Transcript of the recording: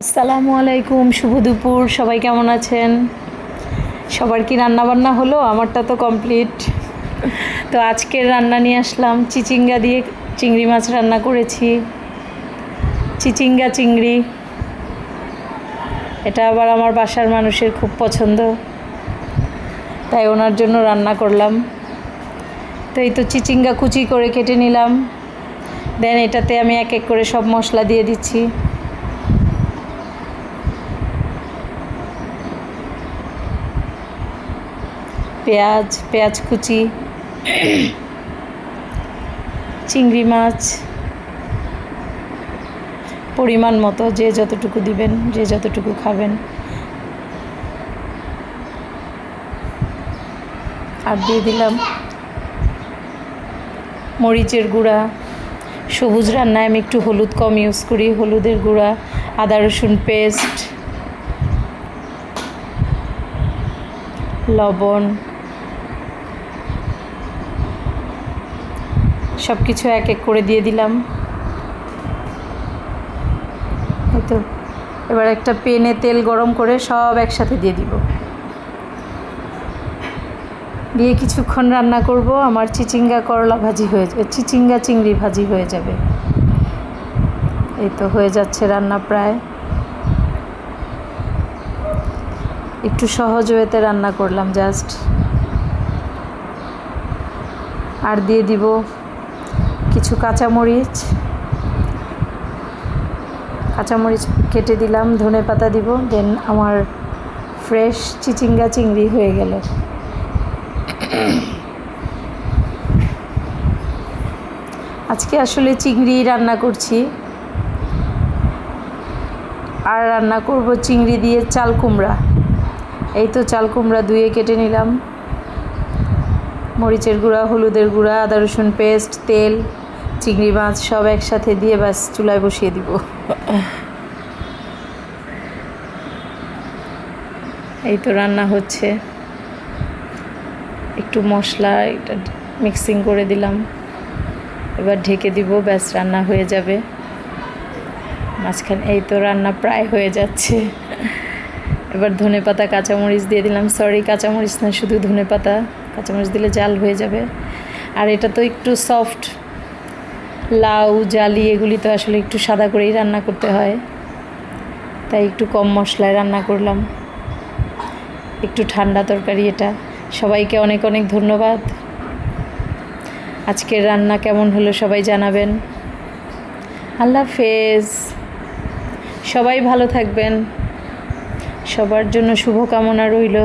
আসসালামু আলাইকুম, শুভ দুপুর। সবাই কেমন আছেন? সবার কি রান্না বান্না হলো? আমারটা তো কমপ্লিট। তো আজকের রান্না নিয়ে আসলাম, চিচিঙ্গা দিয়ে চিংড়ি মাছ রান্না করেছি। চিচিঙ্গা চিংড়ি, এটা আবার আমার বাসার মানুষের খুব পছন্দ, তাই ওনার জন্য রান্না করলাম। তো এই তো চিচিঙ্গা কুচি করে কেটে নিলাম। দেন এটাতে আমি এক এক করে সব মশলা দিয়ে দিচ্ছি। পেঁয়াজ কুচি, চিংড়ি মাছ পরিমাণ মতো, যে যতটুকু দিবেন, যে যতটুকু খাবেন। আর দিয়ে দিলাম মরিচের গুঁড়া। সবুজ রান্নায় আমি একটু হলুদ কম ইউজ করি, হলুদের গুঁড়া, আদা রসুন পেস্ট, লবণ, সব কিছু এক এক করে দিয়ে দিলাম। এই তো এবার একটা প্যানে তেল গরম করে সব একসাথে দিয়ে দিব, দিয়ে কিছুক্ষণ রান্না করব। আমার চিচিঙ্গা করলা ভাজি হয়ে যাবে, চিচিঙ্গা চিংড়ি ভাজি হয়ে যাবে। এই তো হয়ে যাচ্ছে রান্না প্রায়। একটু সহজ ওয়েতে রান্না করলাম জাস্ট। আর দিয়ে দিব কিছু কাঁচামরিচ কেটে দিলাম, ধনেপাতা দিব। দেন আমার ফ্রেশ চিচিঙ্গা চিংড়ি হয়ে গেল। আজকে আসলে চিংড়ি রান্না করছি, আর রান্না করব চিংড়ি দিয়ে চাল কুমড়া। এই তো চাল কুমড়া ধুয়ে কেটে নিলাম। মরিচের গুঁড়া, হলুদের গুঁড়া, আদা রসুন পেস্ট, তেল, চিংড়ি মাছ সব একসাথে দিয়ে ব্যাস চুলায় বসিয়ে দিব। এই তো রান্না হচ্ছে। একটু মশলা এটা মিক্সিং করে দিলাম, এবার ঢেকে দিব, ব্যাস রান্না হয়ে যাবে। মাঝখানে এই তো রান্না প্রায় হয়ে যাচ্ছে। এবার ধনেপাতা কাঁচামরিচ দিয়ে দিলাম, সরি কাঁচামরিচ না, শুধু ধনেপাতা। কাঁচামরিচ দিলে জাল হয়ে যাবে। আর এটা তো একটু সফট, লাউ জালি এগুলি তো আসলে একটু সাদা করেই রান্না করতে হয়, তাই একটু কম মশলায় রান্না করলাম। একটু ঠান্ডা তরকারি এটা। সবাইকে অনেক অনেক ধন্যবাদ। আজকের রান্না কেমন হলো সবাই জানাবেন। আল্লাহ হাফেজ। সবাই ভালো থাকবেন, সবার জন্য শুভকামনা রইল।